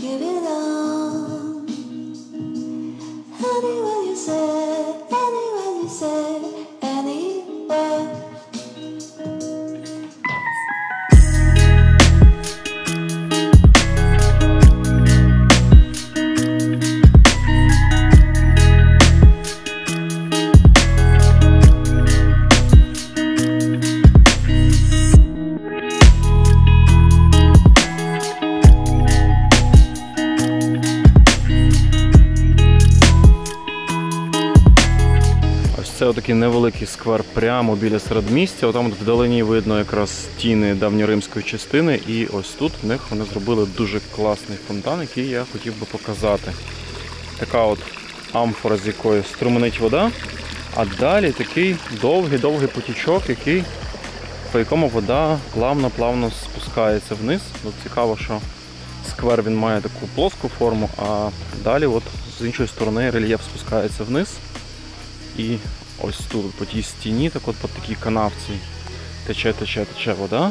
you belong. Anywhere you say, anywhere you say, anywhere. Це отакий невеликий сквер прямо біля середмістя. Отам вдалині видно якраз стіни давньоримської частини. І ось тут в них вони зробили дуже класний фонтан, який я хотів би показати. Така от амфора, з якої струменить вода. А далі такий довгий потічок, по якому вода плавно спускається вниз. От цікаво, що сквер він має таку плоску форму, а далі от з іншої сторони рельєф спускається вниз. І ось тут, по тій стіні, так от по такій канавці тече вода.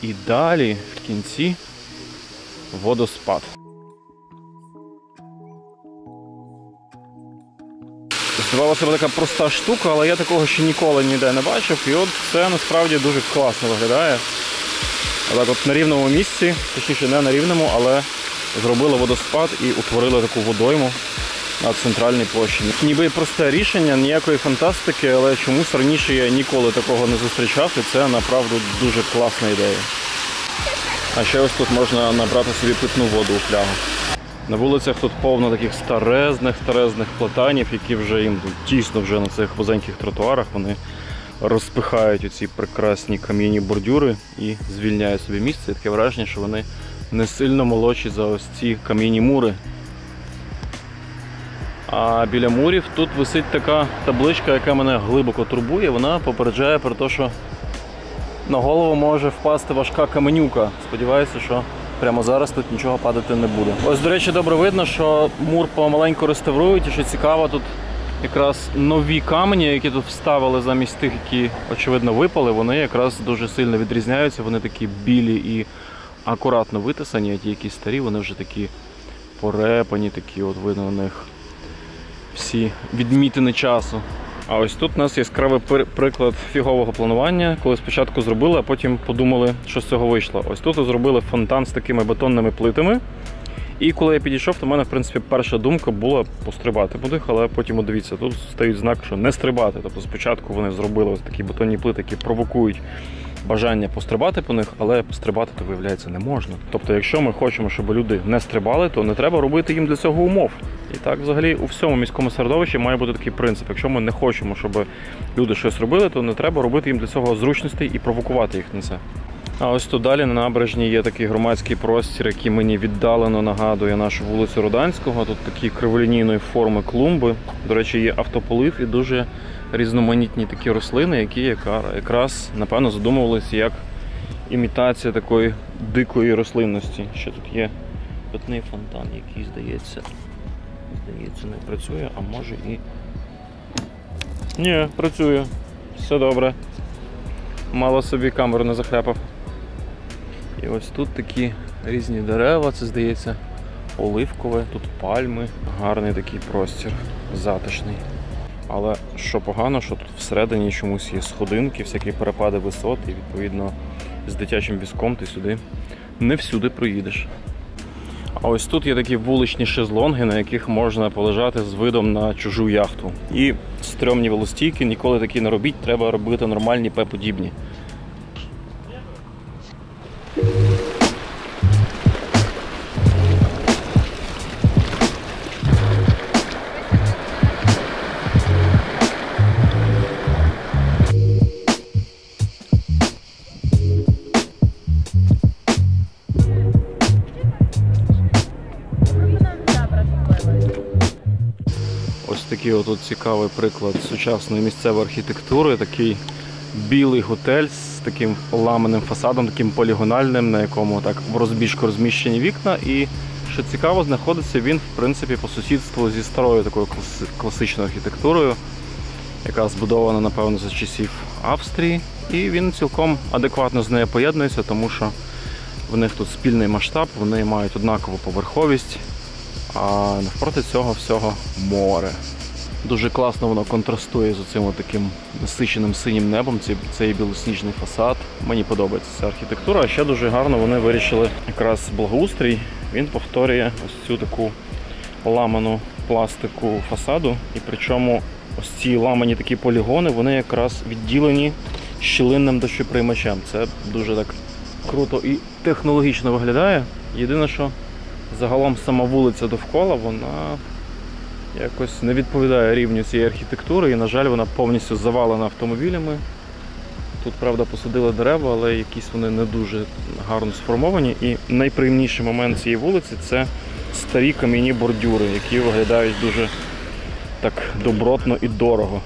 І далі в кінці водоспад. Здавалося б, така проста штука, але я такого ще ніколи ніде не бачив. І от це насправді дуже класно виглядає. Так от на рівному місці, точніше не на рівному, але зробили водоспад і утворили таку водойму на центральній площі. Ніби просте рішення, ніякої фантастики, але чомусь раніше я ніколи такого не зустрічав, і це направду дуже класна ідея. А ще ось тут можна набрати собі питну воду у флягу. На вулицях тут повно таких старезних платанів, які вже їм тісно вже на цих вузеньких тротуарах, вони розпихають оці прекрасні кам'яні бордюри і звільняють собі місце. І таке враження, що вони не сильно молодші за ось ці кам'яні мури. А біля мурів тут висить така табличка, яка мене глибоко турбує. Вона попереджає про те, що на голову може впасти важка каменюка. Сподіваюся, що прямо зараз тут нічого падати не буде. Ось, до речі, добре видно, що мур помаленьку реставрують. І що цікаво, тут якраз нові камені, які тут вставили замість тих, які, очевидно, випали, вони якраз дуже сильно відрізняються. Вони такі білі і акуратно витисані, а ті, які старі, вони вже такі порепані, такі от видно на них всі відмітини часу. А ось тут у нас яскравий приклад фігового планування, коли спочатку зробили, а потім подумали, що з цього вийшло. Ось тут зробили фонтан з такими бетонними плитами. І коли я підійшов, то в мене, в принципі, перша думка була пострибати по них, але потім, дивіться, тут стоїть знак, що не стрибати. Тобто спочатку вони зробили ось такі бетонні плити, які провокують бажання пострибати по них, але пострибати, то, виявляється, не можна. Тобто, якщо ми хочемо, щоб люди не стрибали, то не треба робити їм для цього умов. І так, взагалі, у всьому міському середовищі має бути такий принцип. Якщо ми не хочемо, щоб люди щось робили, то не треба робити їм для цього зручностей і провокувати їх на це. А ось тут далі на набережній є такий громадський простір, який мені віддалено нагадує нашу вулицю Руданського. Тут такі криволінійної форми клумби. До речі, є автополив і дуже різноманітні такі рослини, які якраз, напевно, задумувалися як імітація такої дикої рослинності. Ще тут є питний фонтан, який, здається, не працює, а може і... Ні, працює. Все добре. Мало собі камеру не захляпав. І ось тут такі різні дерева, це, здається, оливкове, тут пальми, гарний такий простір, затишний. Але що погано, що тут всередині чомусь є сходинки, всякі перепади висот, і відповідно з дитячим візком ти сюди не всюди проїдеш. А ось тут є такі вуличні шезлонги, на яких можна полежати з видом на чужу яхту. І стрьомні велостійки, ніколи такі не робіть, треба робити нормальні П-подібні. Такий отут цікавий приклад сучасної місцевої архітектури, такий білий готель з таким ламаним фасадом, таким полігональним, на якому так в розбіжку розміщені вікна. І, що цікаво, знаходиться він, в принципі, по сусідству зі старою такою класичною архітектурою, яка збудована, напевно, за часів Австрії. І він цілком адекватно з нею поєднується, тому що В них тут спільний масштаб, вони мають однакову поверховість, а навпроти цього всього море. Дуже класно воно контрастує з оцим таким насиченим синім небом, цей білосніжний фасад. Мені подобається ця архітектура, а ще дуже гарно вони вирішили якраз благоустрій. Він повторює ось цю таку ламану пластику фасаду, і причому ось ці ламані такі полігони, вони якраз відділені щілинним дощоприймачем. Це дуже так круто і технологічно виглядає. Єдине, що загалом сама вулиця довкола, вона якось не відповідає рівню цієї архітектури, і, на жаль, вона повністю завалена автомобілями. Тут, правда, посадили дерева, але якісь вони не дуже гарно сформовані. І найприємніший момент цієї вулиці – це старі кам'яні бордюри, які виглядають дуже так добротно і дорого.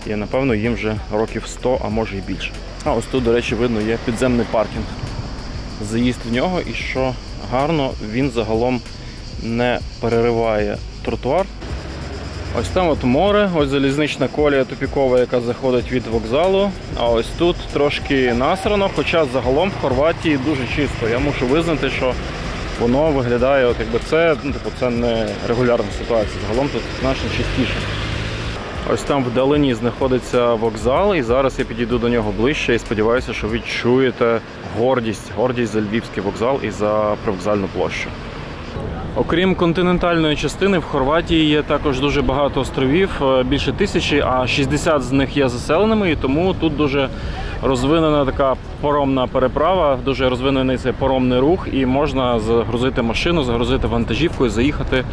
І, напевно, їм вже років 100, а може і більше. А ось тут, до речі, видно, є підземний паркінг. Заїзд в нього, і що гарно, він загалом не перериває тротуар. Ось там от море, ось залізнична колія тупікова, яка заходить від вокзалу. А ось тут трошки насрано, хоча загалом в Хорватії дуже чисто. Я мушу визнати, що воно виглядає, от якби це не регулярна ситуація. Загалом тут значно чистіше. Ось там вдалині знаходиться вокзал, і зараз я підійду до нього ближче і сподіваюся, що ви чуєте гордість за Львівський вокзал і за привокзальну площу. Окрім континентальної частини, в Хорватії є також дуже багато островів, більше 1000, а 60 з них є заселеними, і тому тут дуже розвинена така паромна переправа, дуже розвинений цей паромний рух, і можна загрузити машину, загрузити вантажівку і заїхати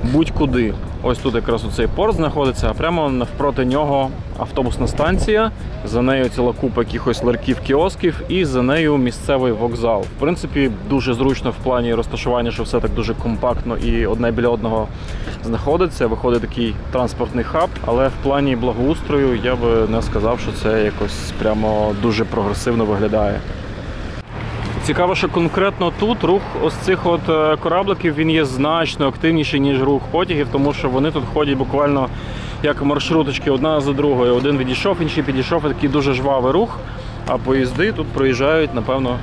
будь-куди. Ось тут якраз оцей порт знаходиться, а прямо навпроти нього автобусна станція, за нею ціла купа якихось ларьків, кіосків, і за нею місцевий вокзал. В принципі, дуже зручно в плані розташування, що все так дуже компактно і одне біля одного знаходиться. Виходить такий транспортний хаб, але в плані благоустрою я би не сказав, що це якось прямо дуже прогресивно виглядає. Цікаво, що конкретно тут рух ось цих от корабликів, він є значно активніший, ніж рух потягів, тому що вони тут ходять буквально як маршруточки одна за другою. Один відійшов, інший підійшов, і такий дуже жвавий рух, а поїзди тут проїжджають, напевно,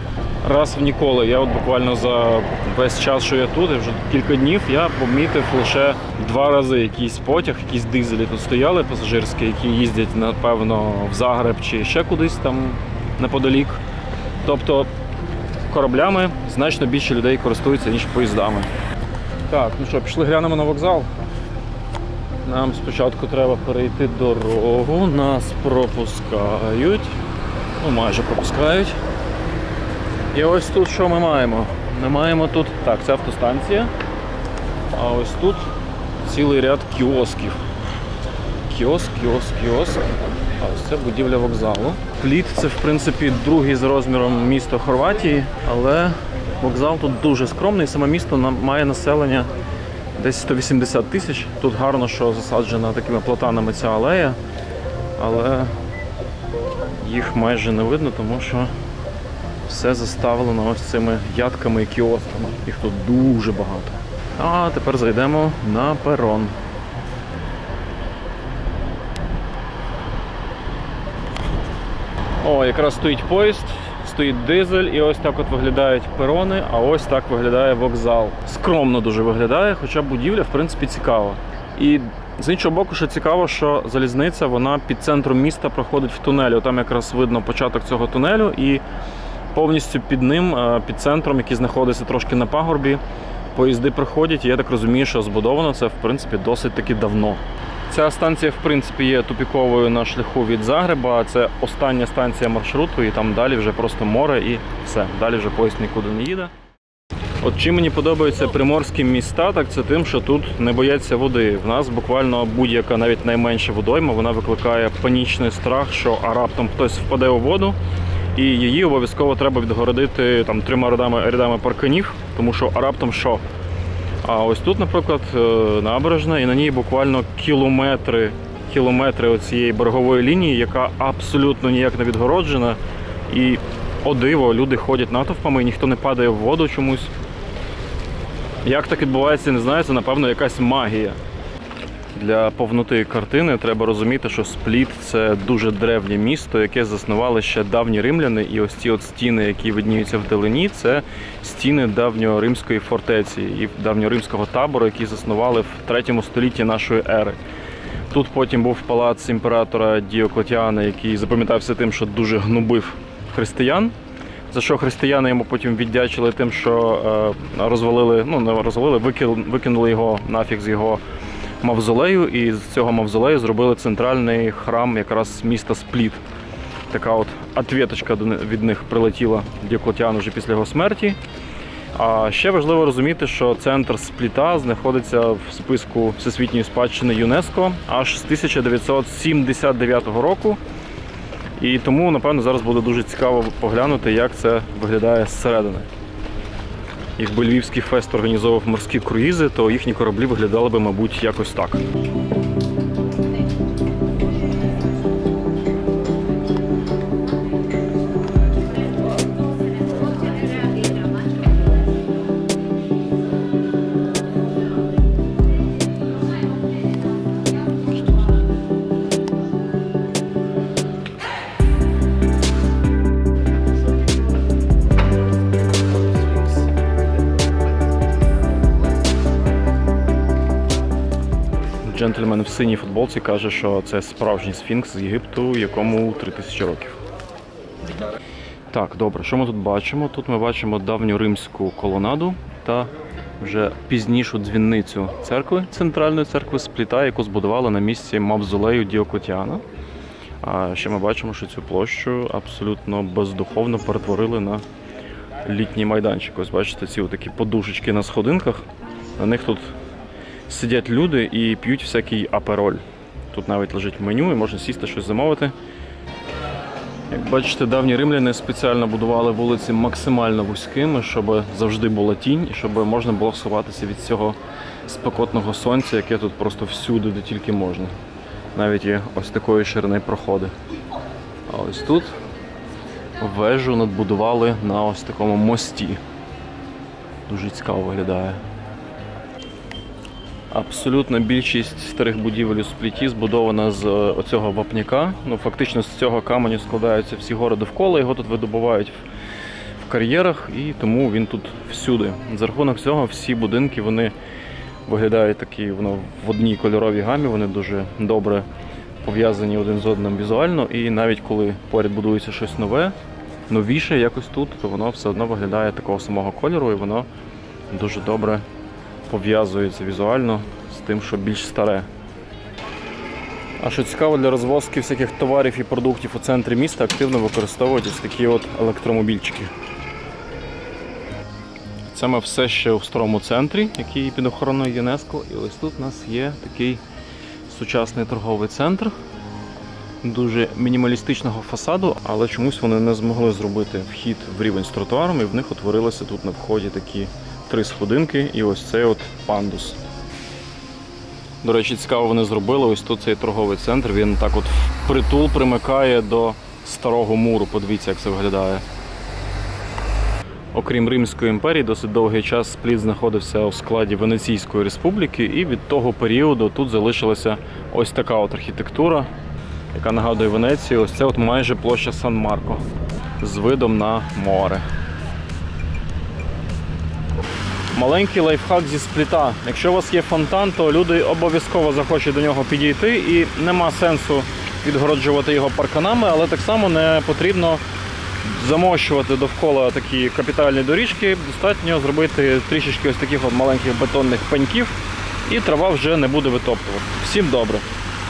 раз в ніколи. Я от буквально за весь час, що я тут, вже кілька днів, я помітив лише 2 рази якийсь потяг, якісь дизелі тут стояли пасажирські, які їздять, напевно, в Загреб чи ще кудись там неподалік. Тобто кораблями значно більше людей користуються, ніж поїздами. Так, ну що, пішли глянемо на вокзал. Нам спочатку треба перейти дорогу, нас пропускають. Ну, майже пропускають. І ось тут що ми маємо? Ми маємо тут, так, це автостанція, а ось тут цілий ряд кіосків. Кіоск. А ось це будівля вокзалу. Пліт – це, в принципі, другий за розміром місто Хорватії, але вокзал тут дуже скромний. Саме місто має населення десь 180 тисяч. Тут гарно, що засаджена такими платанами ця алея, але їх майже не видно, тому що все заставлено ось цими ядками і кіосками. Їх тут дуже багато. А тепер зайдемо на перон. О, якраз стоїть поїзд, стоїть дизель, і ось так от виглядають перони, а ось так виглядає вокзал. Скромно дуже виглядає, хоча будівля, в принципі, цікава. І з іншого боку, що цікаво, що залізниця, вона під центром міста проходить в тунелі. Там якраз видно початок цього тунелю, і повністю під ним, під центром, який знаходиться трошки на пагорбі, поїзди проходять, і я так розумію, що збудовано це, в принципі, досить таки давно. Ця станція, в принципі, є тупіковою на шляху від Загреба. Це остання станція маршруту, і там далі вже просто море і все. Далі вже поїзд нікуди не їде. От чим мені подобаються приморські міста, так це тим, що тут не бояться води. В нас буквально будь-яка, навіть найменша водойма, вона викликає панічний страх, що раптом хтось впаде у воду, і її обов'язково треба відгородити там 3 рядами парканів, тому що раптом що? А ось тут, наприклад, набережна, і на ній буквально кілометри оцієї берегової лінії, яка абсолютно ніяк не відгороджена. І, о диво, люди ходять натовпами, і ніхто не падає в воду чомусь. Як так відбувається, не знаю, це, напевно, якась магія. Для повноти картини треба розуміти, що Спліт – це дуже древнє місто, яке заснували ще давні римляни. І ось ці от стіни, які видніються вдалині, це стіни давньоримської фортеці і давньоримського табору, які заснували в 3 столітті нашої ери. Тут потім був палац імператора Діоклетіана, який запам'ятався тим, що дуже гнобив християн. За що християни йому потім віддячили тим, що викинули його нафіг з його мавзолею, і з цього мавзолею зробили центральний храм якраз міста Спліт. Така от ответочка від них прилетіла Діоклетіану вже після його смерті. А ще важливо розуміти, що центр Спліта знаходиться в списку Всесвітньої спадщини ЮНЕСКО аж з 1979 року. І тому, напевно, зараз буде дуже цікаво поглянути, як це виглядає зсередини. Якби Львівський фест організовував морські круїзи, то їхні кораблі виглядали би, мабуть, якось так. Джентльмен в синій футболці каже, що це справжній сфінкс з Єгипту, якому 3000 років. Так, добре, що ми тут бачимо? Тут ми бачимо давньоримську колонаду та вже пізнішу дзвіницю церкви, центральної церкви Спліта, яку збудували на місці мавзолею Діоклетіана. А ще ми бачимо, що цю площу абсолютно бездуховно перетворили на літній майданчик. Ось бачите, ці такі подушечки на сходинках, на них тут сидять люди і п'ють всякий апероль. Тут навіть лежить меню і можна сісти щось замовити. Як бачите, давні римляни спеціально будували вулиці максимально вузькими, щоб завжди була тінь і щоб можна було сховатися від цього спекотного сонця, яке тут просто всюди, де тільки можна. Навіть є ось такої ширини проходи. А ось тут вежу надбудували на ось такому мості. Дуже цікаво виглядає. Абсолютна більшість старих будівель у Спліті збудована з оцього вапняка. Фактично з цього каменю складаються всі гори довкола, його тут видобувають в кар'єрах, і тому він тут всюди. За рахунок цього всі будинки, вони виглядають такі, в одній кольоровій гамі, вони дуже добре пов'язані один з одним візуально, і навіть коли поряд будується щось нове, новіше якось тут, то воно все одно виглядає такого самого кольору, і воно дуже добре пов'язується візуально з тим, що більш старе. А що цікаво, для розвозки всяких товарів і продуктів у центрі міста активно використовують ось такі от електромобільчики. Це ми все ще у старому центрі, який під охороною ЮНЕСКО. І ось тут у нас є такий сучасний торговий центр, дуже мінімалістичного фасаду, але чомусь вони не змогли зробити вхід в рівень з тротуаром, і в них утворилися тут на вході такі 3 сходинки і ось цей от пандус. До речі, цікаво вони зробили, ось тут цей торговий центр, він так от впритул примикає до старого муру, подивіться, як це виглядає. Окрім Римської імперії, досить довгий час Спліт знаходився у складі Венеційської республіки, і від того періоду тут залишилася ось така от архітектура, яка нагадує Венецію. Ось це от майже площа Сан-Марко з видом на море. Маленький лайфхак зі Спліта. Якщо у вас є фонтан, то люди обов'язково захочуть до нього підійти, і нема сенсу відгороджувати його парканами, але так само не потрібно замощувати довкола такі капітальні доріжки. Достатньо зробити трішечки ось таких от маленьких бетонних пеньків, і трава вже не буде витоптувати. Всім добре.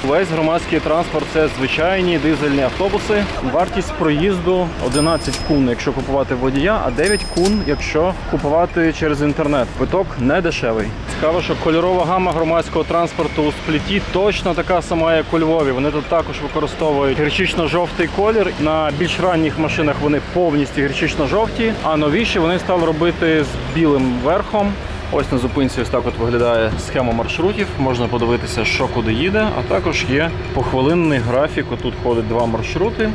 Весь громадський транспорт – це звичайні дизельні автобуси. Вартість проїзду 11 кун, якщо купувати водія, а 9 кун, якщо купувати через інтернет. Квиток не дешевий. Цікаво, що кольорова гама громадського транспорту у Спліті точно така сама, як у Львові. Вони тут також використовують гірчично-жовтий колір. На більш ранніх машинах вони повністю гірчично-жовті, а новіші вони стали робити з білим верхом. Ось на зупинці ось так от виглядає схема маршрутів, можна подивитися, що куди їде, а також є похвилинний графік, отут ходить 2 маршрути,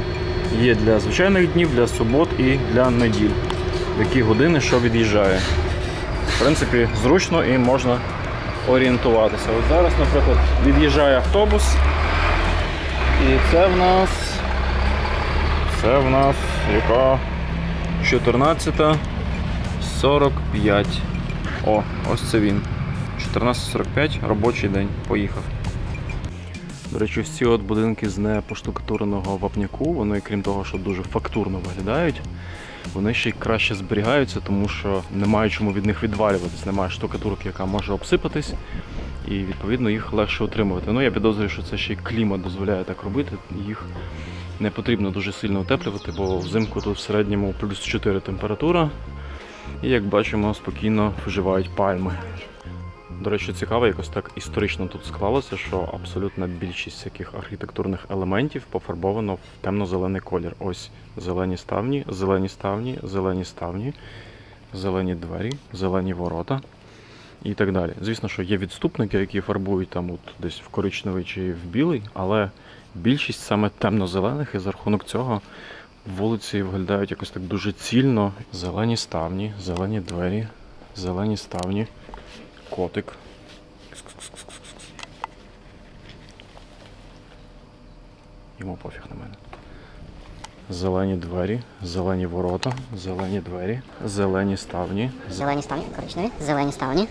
є для звичайних днів, для субот і для неділь, в які години що від'їжджає. В принципі, зручно і можна орієнтуватися. От зараз, наприклад, від'їжджає автобус. І це в нас яка 14:45. О, ось це він. 14:45, робочий день. Поїхав. До речі, ці от будинки з непоштукатуреного вапняку, вони, крім того, що дуже фактурно виглядають, вони ще й краще зберігаються, тому що немає чому від них відвалюватись, немає штукатурки, яка може обсипатись, і відповідно їх легше утримувати. Ну, я підозрюю, що це ще й клімат дозволяє так робити, їх не потрібно дуже сильно утеплювати, бо взимку тут в середньому плюс 4 температура, і, як бачимо, спокійно вживають пальми. До речі, цікаво, якось так історично тут склалося, що абсолютна більшість всяких архітектурних елементів пофарбовано в темно-зелений колір. Ось зелені ставні, зелені ставні, зелені ставні, зелені двері, зелені ворота і так далі. Звісно, що є відступники, які фарбують там от десь в коричневий чи в білий, але більшість саме темно-зелених, і за рахунок цього вулиці виглядають якось так дуже цільно. Зелені ставні, зелені двері, зелені ставні. Котик. Йому пофіг на мене. Зелені двері, зелені ворота, зелені двері, зелені ставні. Зелені ставні, коричневі, зелені ставні,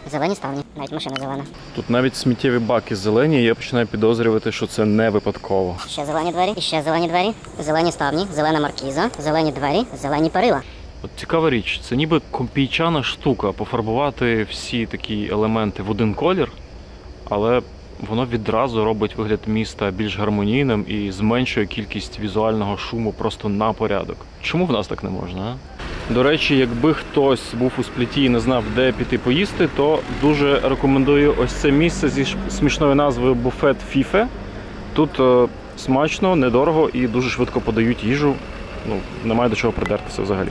навіть машина зелена. Тут навіть сміттєві баки зелені, і я починаю підозрювати, що це не випадково. Ще зелені двері, і ще зелені двері, зелені ставні, зелена маркіза, зелені двері, зелені перила. От цікава річ, це ніби копійчана штука пофарбувати всі такі елементи в один колір, але воно відразу робить вигляд міста більш гармонійним і зменшує кількість візуального шуму просто на порядок. Чому в нас так не можна, а? До речі, якби хтось був у Спліті і не знав, де піти поїсти, то дуже рекомендую ось це місце зі смішною назвою «Буфет Фіфе». Тут смачно, недорого і дуже швидко подають їжу. Ну, немає до чого придертися взагалі.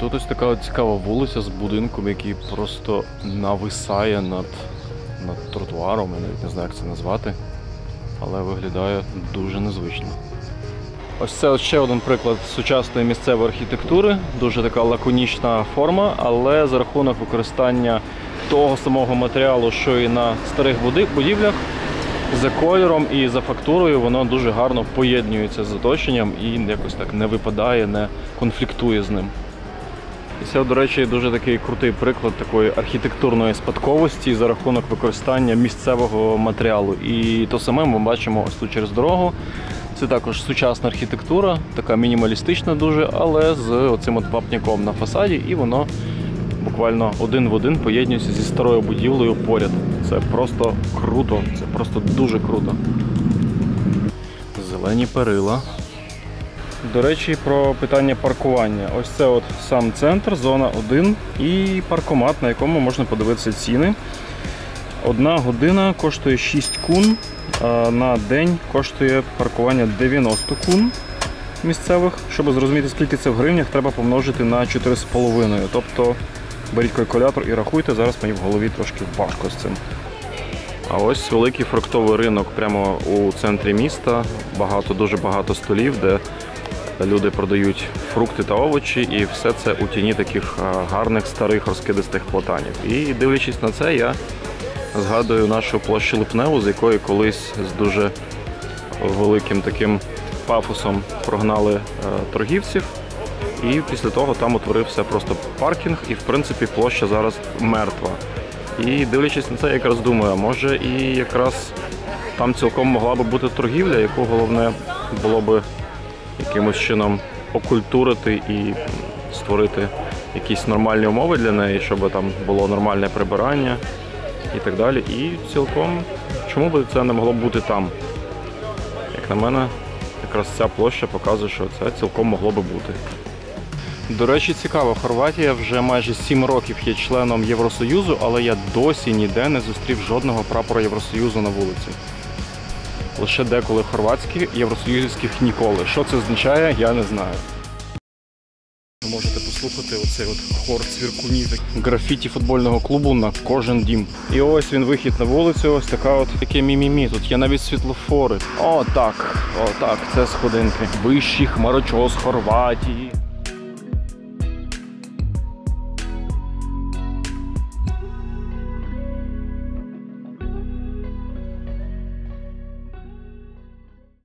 Тут ось така цікава вулиця з будинком, який просто нависає над тротуаром, я навіть не знаю, як це назвати, але виглядає дуже незвично. Ось це от ще один приклад сучасної місцевої архітектури, дуже така лаконічна форма, але за рахунок використання того самого матеріалу, що і на старих будівлях, за кольором і за фактурою воно дуже гарно поєднується з оточенням і якось так не випадає, не конфліктує з ним. І це, до речі, дуже такий крутий приклад такої архітектурної спадковості за рахунок використання місцевого матеріалу. І то саме ми бачимо ось тут через дорогу. Це також сучасна архітектура, така мінімалістична дуже, але з оцим от вапняком на фасаді, і воно буквально один в один поєднується зі старою будівлею поряд. Це просто круто, це просто дуже круто. Зелені перила. До речі, про питання паркування. Ось це от сам центр, зона 1 і паркомат, на якому можна подивитися ціни. 1 година коштує 6 кун, а на день коштує паркування 90 кун місцевих. Щоб зрозуміти, скільки це в гривнях, треба помножити на 4,5. Тобто беріть калькулятор і рахуйте, зараз мені в голові трошки важко з цим. А ось великий фруктовий ринок прямо у центрі міста. Дуже багато столів, де люди продають фрукти та овочі, і все це у тіні таких гарних старих розкидистих платанів. І дивлячись на це, я згадую нашу площу Липневу, з якої колись з дуже великим таким пафосом прогнали торгівців. І після того там утворився просто паркінг, і в принципі площа зараз мертва. І дивлячись на це, я якраз думаю, а може і якраз там цілком могла би бути торгівля, яку головне було би якимось чином окультурити і створити якісь нормальні умови для неї, щоб там було нормальне прибирання і так далі. І цілком, чому би це не могло бути там? Як на мене, якраз ця площа показує, що це цілком могло би бути. До речі, цікаво, Хорватія вже майже 7 років є членом Євросоюзу, але я досі ніде не зустрів жодного прапора Євросоюзу на вулиці. Лише деколи євросоюзьких ніколи. Що це означає, я не знаю. Ви можете послухати послухати оцей от хор цвіркунів. Графіті футбольного клубу на кожен дім. І ось він вихід на вулицю, ось таке мімімі. Тут є навіть світлофори. Отак, це сходинки. Вищий хмарочос Хорватії.